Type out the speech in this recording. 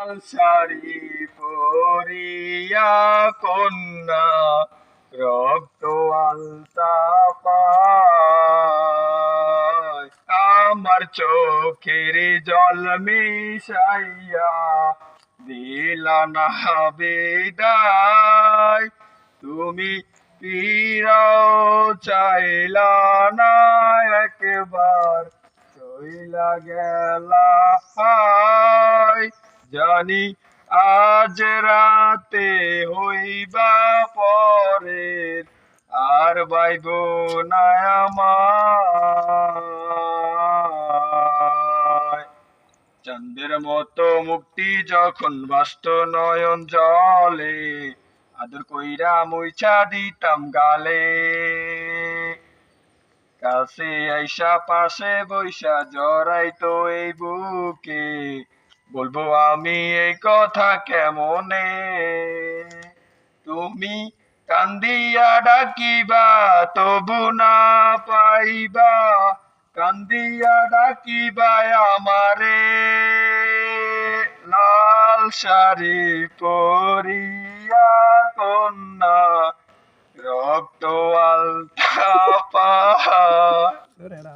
লাল শাড়ি পরিয়া কন্যা রক্ত আলতা পায় আমার চোখের জল মিশাইয়া দিলা না বিদায় তুমি ফিরাও চাইলা না একবার চইলা গেলা হায় জানি আজ রাতে হইবা পরের আর বাইব না আমায় চাঁদের মতো মুক্তি যখন বাস্ত নয়ন জলে আদর কইরা মুইছা দিতাম গালে কাছে আইসা পাশে বইসা জড়াইতো এই বুকে বলবো আমি এই কথা কেমনে তুমি কান্দিয়া ডাকিবা তবু না পাইবা কান্দিয়া ডাকিবা আমারে লাল শাড়ি পরিয়া কন্যা রক্ত আলতা পা